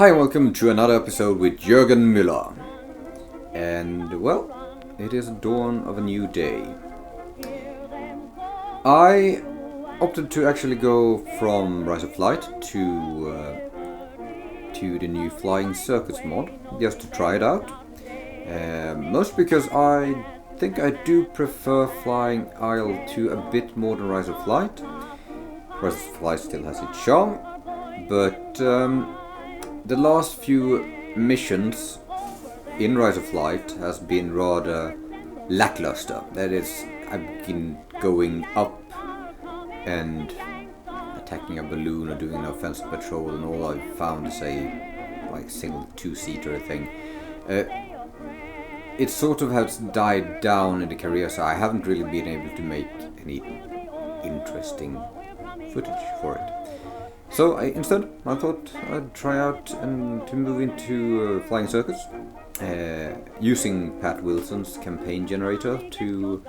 Hi and welcome to another episode with Jürgen Müller. And well, it is the dawn of a new day. I opted to actually go from Rise of Flight to the new Flying Circuits mod, just to try it out. Most because I think I do prefer Flying Isle 2 a bit more than Rise of Flight. Rise of Flight still has its charm, but the last few missions in Rise of Flight has been rather lackluster. That is, I've been going up and attacking a balloon or doing an offensive patrol, and all I've found is a single two-seater thing. It sort of has died down in the career, so I haven't really been able to make any interesting footage for it. So instead, I thought I'd try out and to move into Flying Circuits, using Pat Wilson's campaign generator to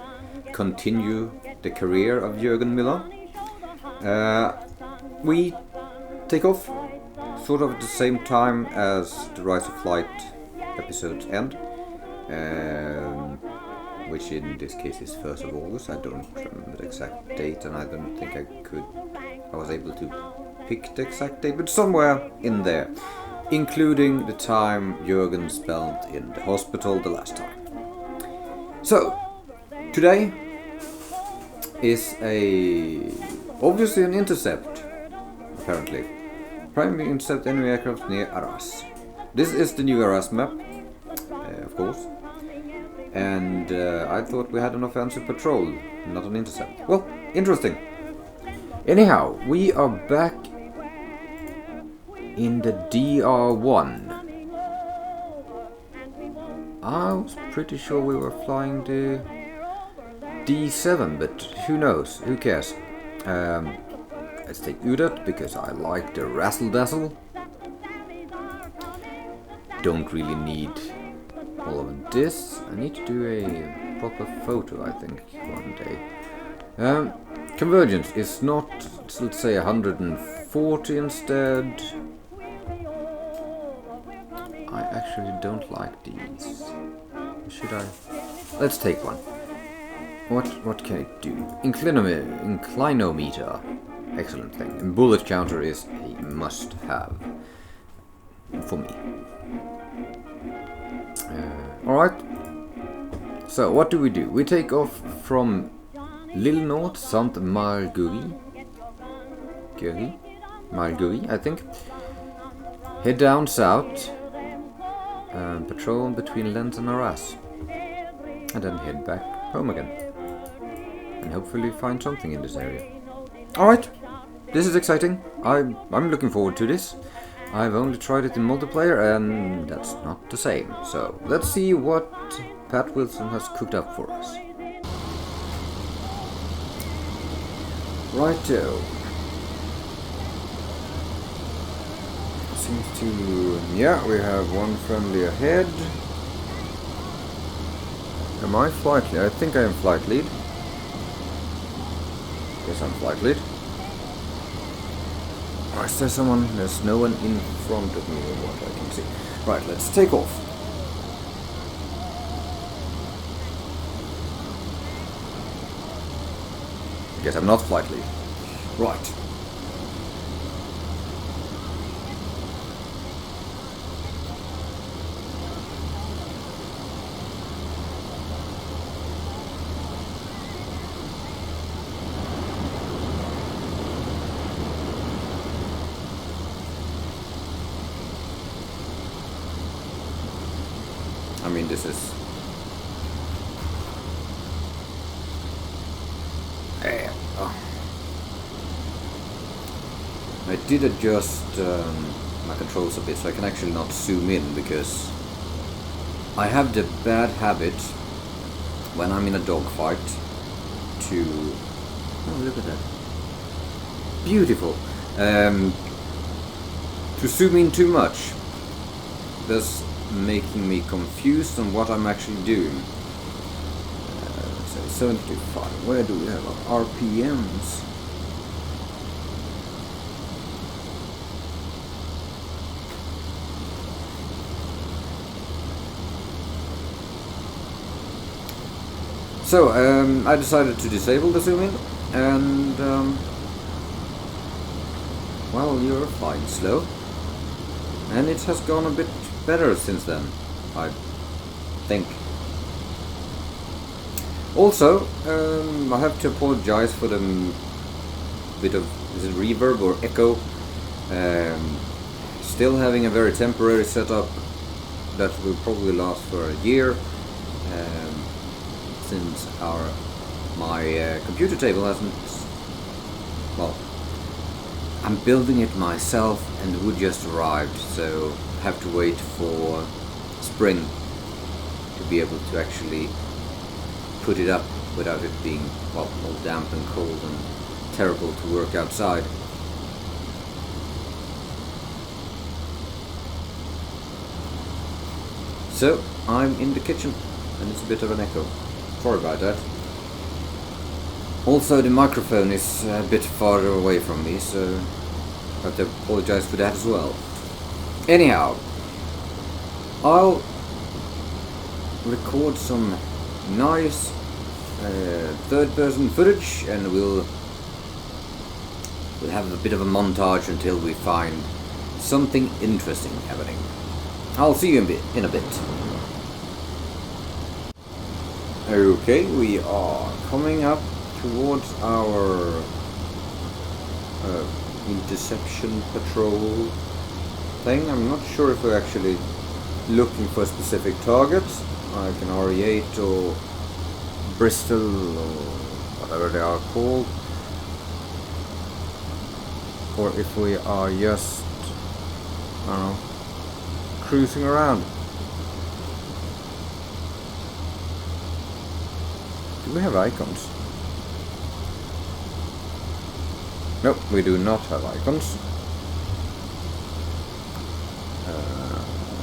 continue the career of Jürgen Müller. We take off sort of at the same time as the Rise of Flight episodes end, which in this case is 1st of August. I don't remember the exact date, and I don't think I was able to pick the exact date, but somewhere in there, including the time Jürgen spent in the hospital the last time. So, today is obviously an intercept, apparently. Primary intercept enemy aircraft near Arras. This is the new Arras map, of course, and I thought we had an offensive patrol, not an intercept. Well, interesting. Anyhow, we are back in the DR1. I was pretty sure we were flying the D7, but who knows, who cares. Let's take Udat because I like the razzle dazzle. Don't really need all of this. I need to do a proper photo, I think, one day. Convergence is not, let's say, 140 instead. I actually don't like these. Should I? Let's take one. What can it do? Inclinometer. Excellent thing. And bullet counter is a must-have for me. Alright. So what do? We take off from Lille Nord, Sainte Marguerite, I think. Head down south, patrol between Lens and Arras, and then head back home again, and hopefully find something in this area. Alright, this is exciting. I'm looking forward to this. I've only tried it in multiplayer, and that's not the same. So let's see what Pat Wilson has cooked up for us. Righto. Seems to... yeah, we have one friendly ahead. Am I flight lead? I think I am flight lead. Yes, I'm flight lead. Or is there someone? There's no one in front of me or what I can see. Right, let's take off. Guess I'm not flight lead. Right. I mean, this is... I did adjust my controls a bit so I can actually not zoom in, because I have the bad habit when I'm in a dogfight to... oh, look at that. Beautiful. To zoom in too much. That's making me confused on what I'm actually doing. So 75. Where do we have our RPMs? So, I decided to disable the zoom in, and well, you're flying slow. And it has gone a bit better since then, I think. Also, I have to apologize for the bit of, is it reverb or echo? Still having a very temporary setup that will probably last for a year, since my computer table hasn't, well, I'm building it myself and the wood just arrived, so I have to wait for spring to be able to actually put it up without it being, well, all damp and cold and terrible to work outside. So I'm in the kitchen and it's a bit of an echo. Sorry about that. Also, the microphone is a bit farther away from me, so I have to apologize for that as well. Anyhow, I'll record some nice third-person footage, and we'll have a bit of a montage until we find something interesting happening. I'll see you in a bit. Okay, we are coming up towards our interception patrol thing. I'm not sure if we're actually looking for a specific target, like an RE8 or Bristol or whatever they are called, or if we are just, I don't know, cruising around. Do we have icons? Nope, we do not have icons.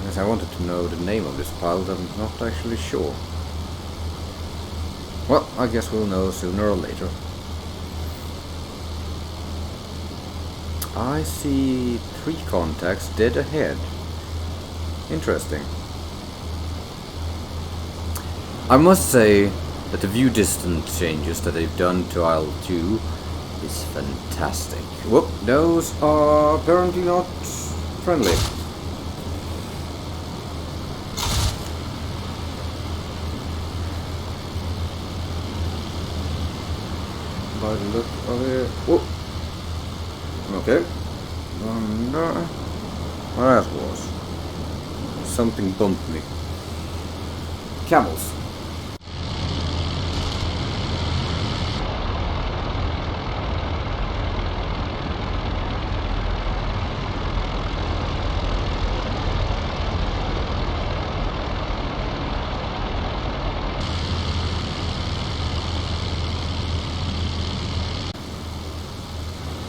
As I wanted to know the name of this pile, but I'm not actually sure. Well, I guess we'll know sooner or later. I see 3 contacts dead ahead. Interesting. I must say that the view distance changes that they've done to aisle 2 is fantastic. Whoop, those are apparently not friendly. By the look of it. Whoop. Okay. Wonder what that was. Something bumped me. Camels.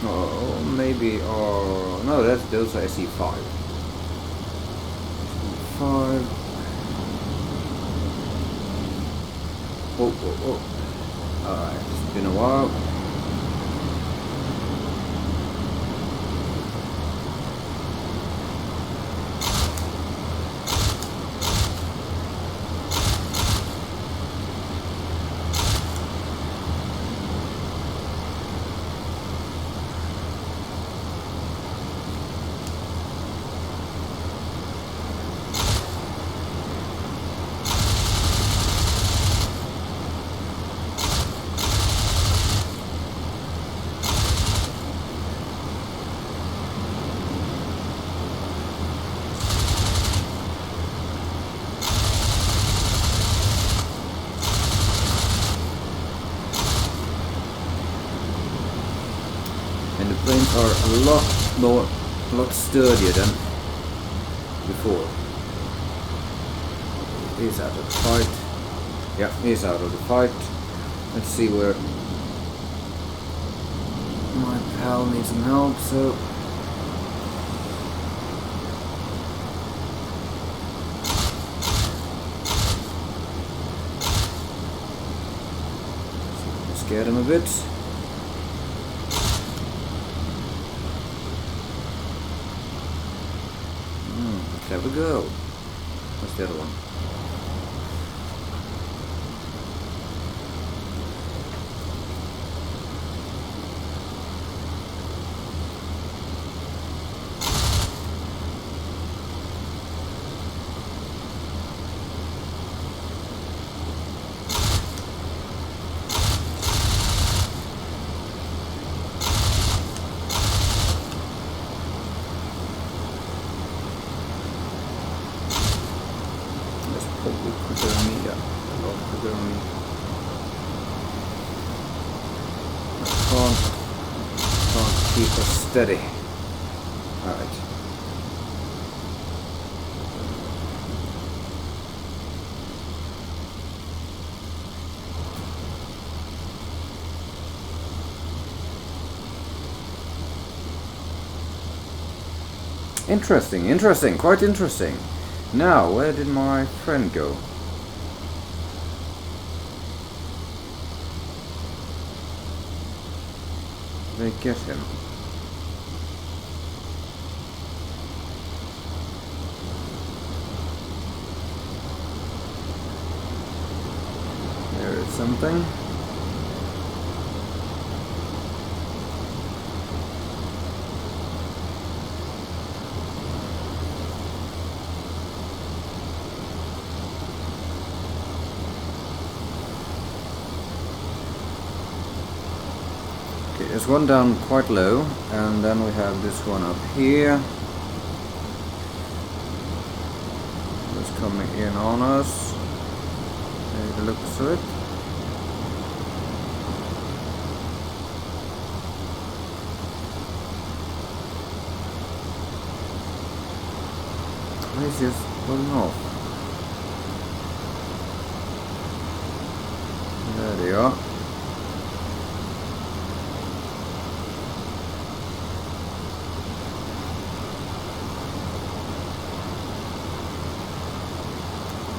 Oh, maybe, or no, those are SE5. SE5. Oh. Alright, it's been a while. And the planes are a lot sturdier than before. He's out of the fight. Yeah, he's out of the fight. Let's see where my pal needs some help, so scared him a bit. Clever girl. What's the other one? can't keep us steady. Alright. Interesting, quite interesting. Now, where did my friend go? Did they get him? There is something. There's one down quite low, and then we have this one up here. It's coming in on us. Take a look at it. It's just pulling off. There they are.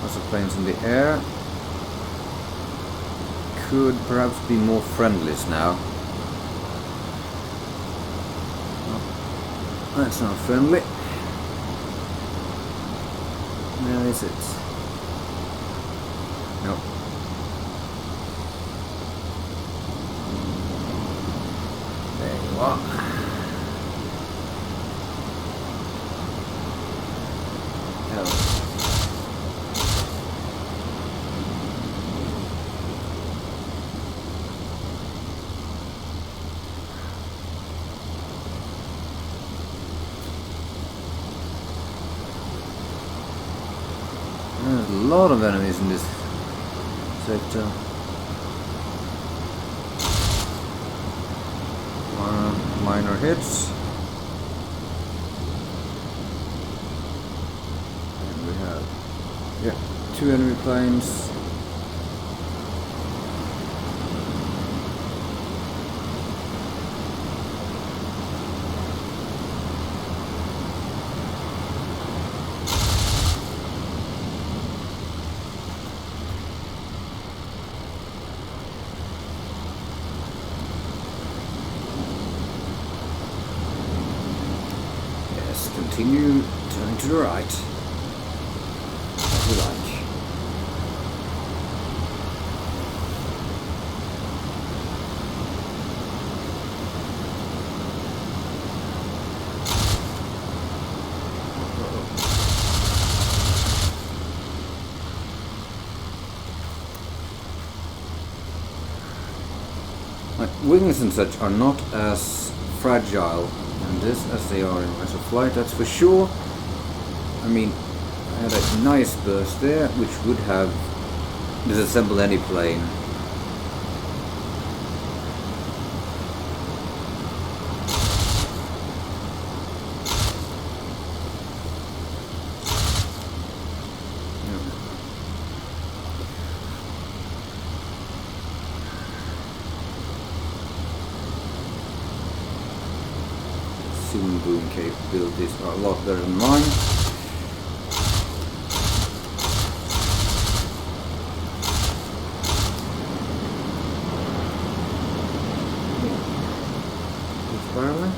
Lots of planes in the air. Could perhaps be more friendlies now. Oh, that's not friendly. Where is it? No. There you are. There's a lot of enemies in this sector. Minor hits. And we have, 2 enemy planes. Continue turning to the right. What we like. Wings and such are not as fragile in this as they are in Rise of Flight, that's for sure. I mean, I had a nice burst there, which would have disassembled any plane. Zoom boom capabilities are a lot better than mine. Finally?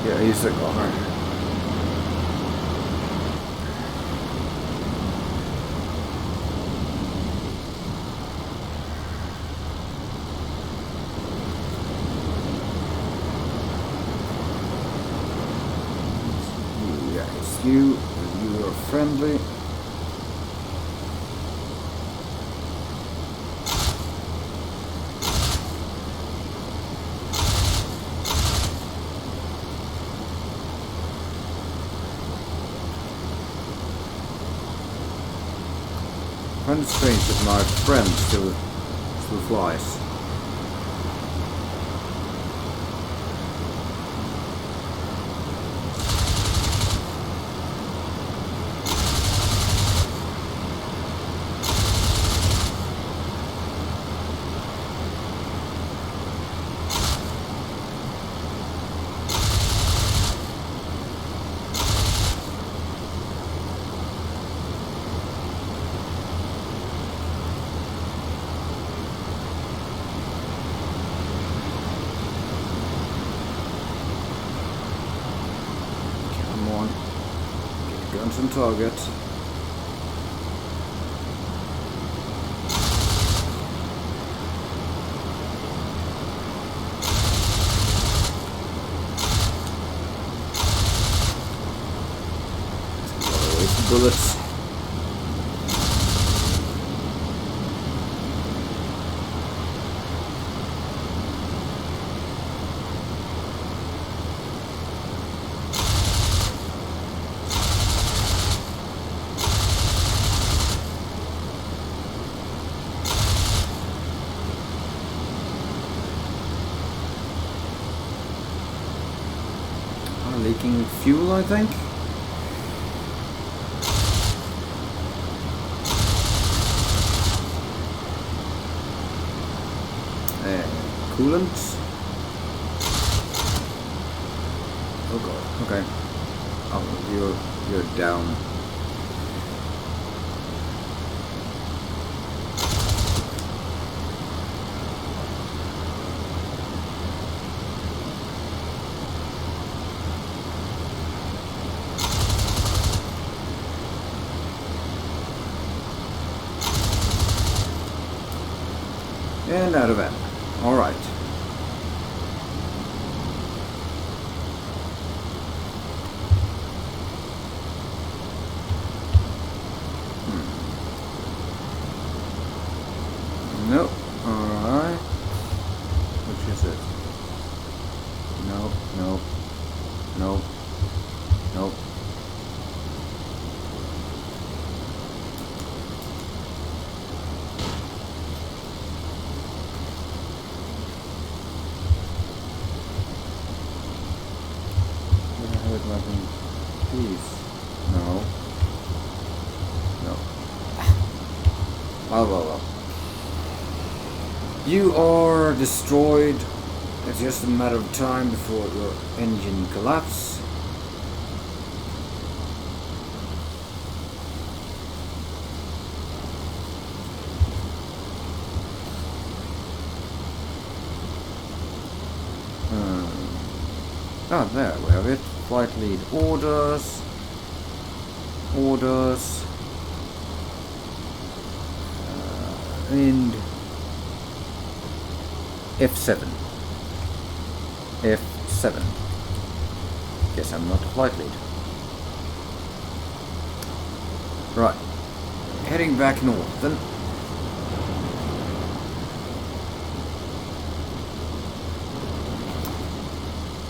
Yeah, he's a car. You are friendly. I find it strange that my friend still flies. Guns on target. Bullets. Leaking fuel, I think. Coolant. Oh god. Okay. Oh, you're down. And out of ammo. All right. Nope. Alright. Which is it? Nope, nope, nope, nope. Did I have it nothing? Please. No. No. Well. You are destroyed. It's just a matter of time before your engine collapses. There we have it. Flight lead orders. And F7. F7. Guess I'm not a flight lead. Right. Heading back north then.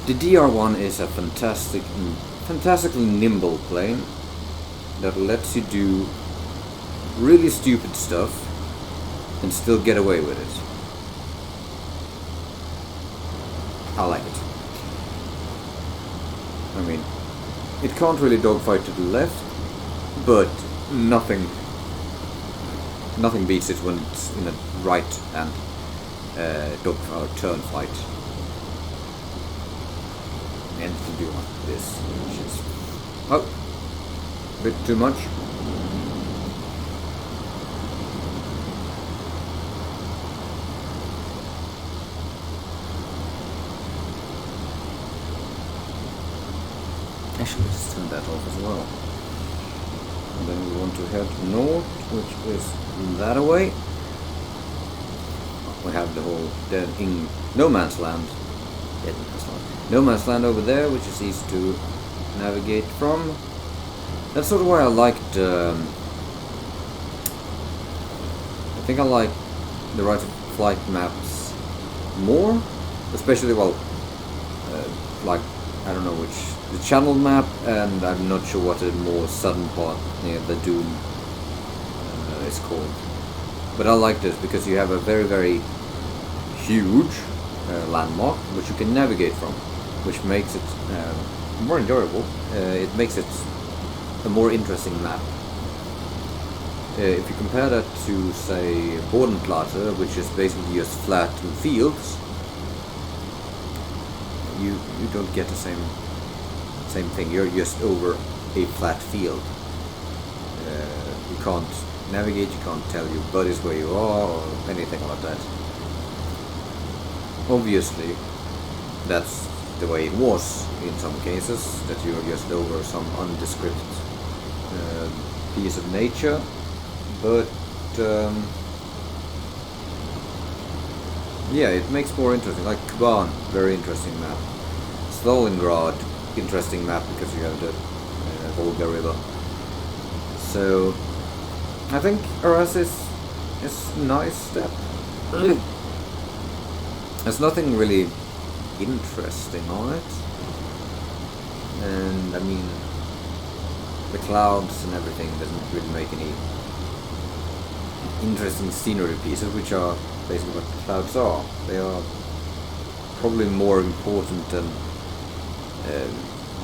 The DR1 is a fantastically nimble plane that lets you do really stupid stuff and still get away with it. I like it. I mean, it can't really dogfight to the left, but nothing beats it when it's in a right and turn fight. And to do like this, which is a bit too much. Actually, let's turn that off as well. And then we want to head north, which is that away. We have the whole dead in no man's land. No man's land over there, which is easy to navigate from. That's sort of why I liked. I think I like the right of flight maps more, especially like I don't know which the channel map, and I'm not sure what the more southern part near the Dune is called. But I like this because you have a very, very huge landmark which you can navigate from, which makes it more enjoyable. It makes it a more interesting map. If you compare that to, say, Bodenplatte, which is basically just flat fields, you don't get the same thing. You're just over a flat field. You can't navigate, you can't tell your buddies where you are or anything like that. Obviously, that's the way it was in some cases, that you're just over some undescript piece of nature, but yeah, it makes more interesting. Like Kuban, very interesting map. Stalingrad, interesting map because you have the Volga River. So I think Aras is a nice step. There's nothing really interesting on it, and I mean the clouds and everything doesn't really make any interesting scenery pieces, which are basically what the clouds are. They are probably more important than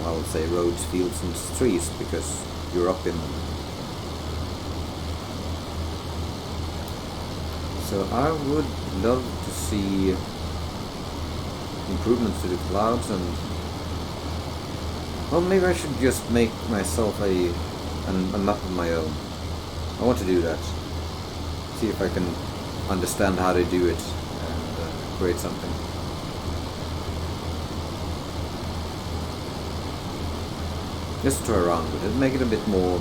I would say roads, fields and trees, because you're up in them. So I would love to see improvements to the clouds, and well, maybe I should just make myself a map of my own. I want to do that. See if I can understand how to do it and create something. Just try around with it, make it a bit more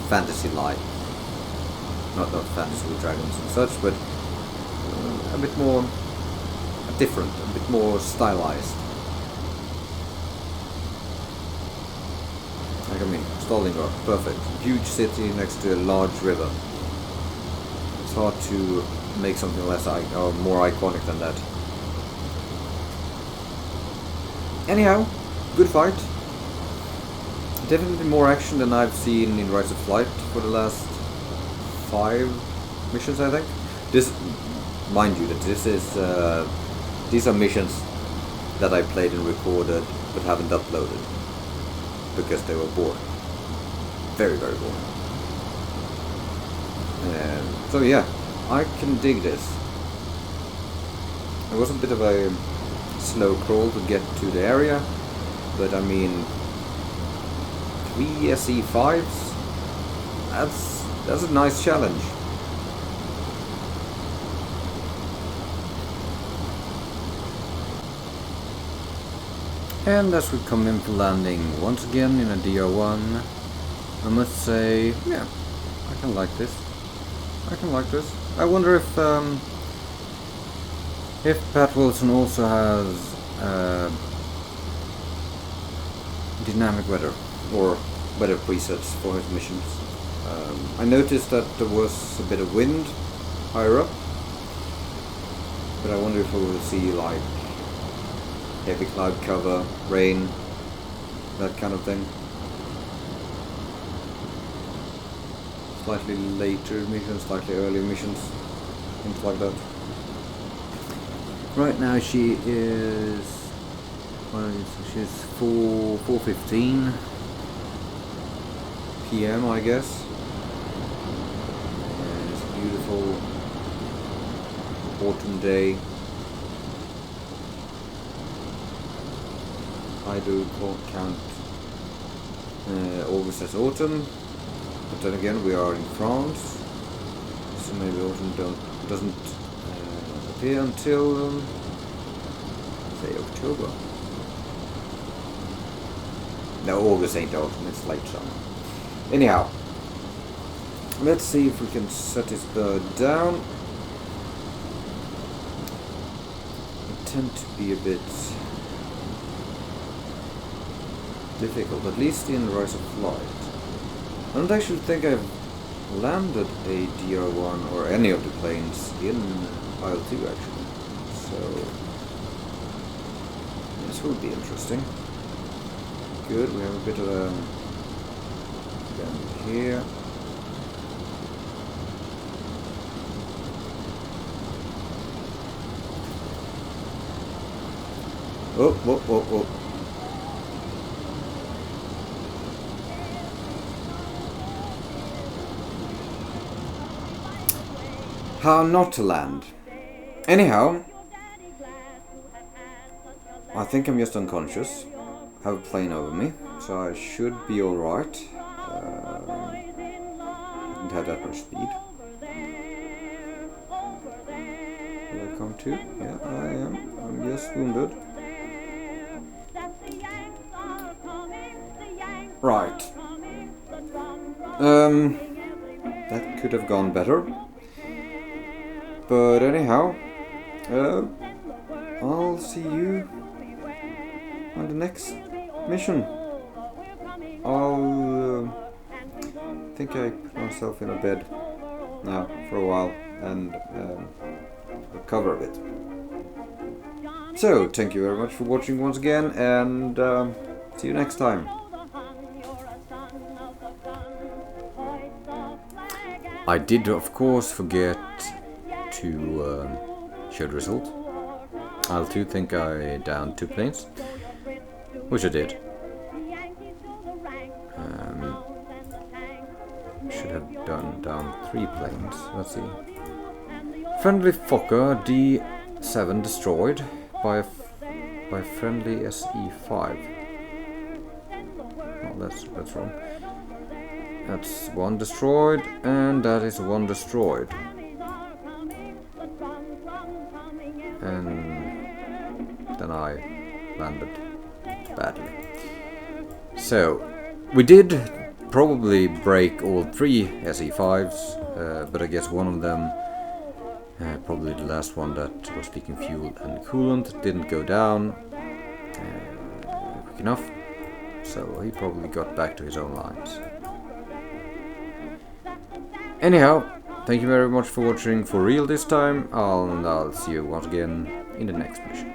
fantasy-like. Not fantasy with dragons and such, but a bit more different, a bit more stylized. Like, I mean, Stalingrad, perfect. Huge city next to a large river. It's hard to make something less or more iconic than that. Anyhow, good fight. Definitely more action than I've seen in Rise of Flight for the last 5 missions, I think. This, mind you, that this is these are missions that I played and recorded but haven't uploaded because they were boring, very boring. So yeah, I can dig this. It was a bit of a slow crawl to get to the area, but I mean, 3 SE5s. That's a nice challenge. And as we come in for landing once again in a DR1, I must say, yeah, I can like this. I wonder if Pat Wilson also has dynamic weather or weather presets for his missions. I noticed that there was a bit of wind higher up, but I wonder if we will see like heavy cloud cover, rain, that kind of thing. Slightly later missions, slightly earlier missions, things like that. Right now she is, she's 4:15 PM, I guess. And it's a beautiful autumn day. I do count August as autumn, but then again we are in France, so maybe autumn doesn't appear until say October. No, August ain't autumn, it's late summer. Anyhow, let's see if we can set this bird down. I tend to be a bit difficult, at least in Rise of Flight. I don't actually think I've landed a DR1 or any of the planes in Isle 2 actually, so this will be interesting. Good, we have a bit of a down here. Oh. How not to land. Anyhow, I think I'm just unconscious. I have a plane over me, so I should be alright. Didn't have that much speed. Will I come to? Yeah, I am. I'm just wounded. Right. That could have gone better. But anyhow, I'll see you on the next mission. I'll think I put myself in a bed now for a while and recover a bit. So, thank you very much for watching once again, and see you next time. I did, of course, forget to show the result. I too think I downed 2 planes, which I did. Should have done down 3 planes. Let's see. Friendly Fokker D7 destroyed by friendly SE5. Oh, that's wrong. That's 1 destroyed, and that is 1 destroyed. And then I landed badly. So, we did probably break all 3 SE5s, but I guess one of them, probably the last one that was leaking fuel and coolant, didn't go down quick enough, so he probably got back to his own lines. Anyhow, thank you very much for watching for real this time, and I'll see you once again in the next mission.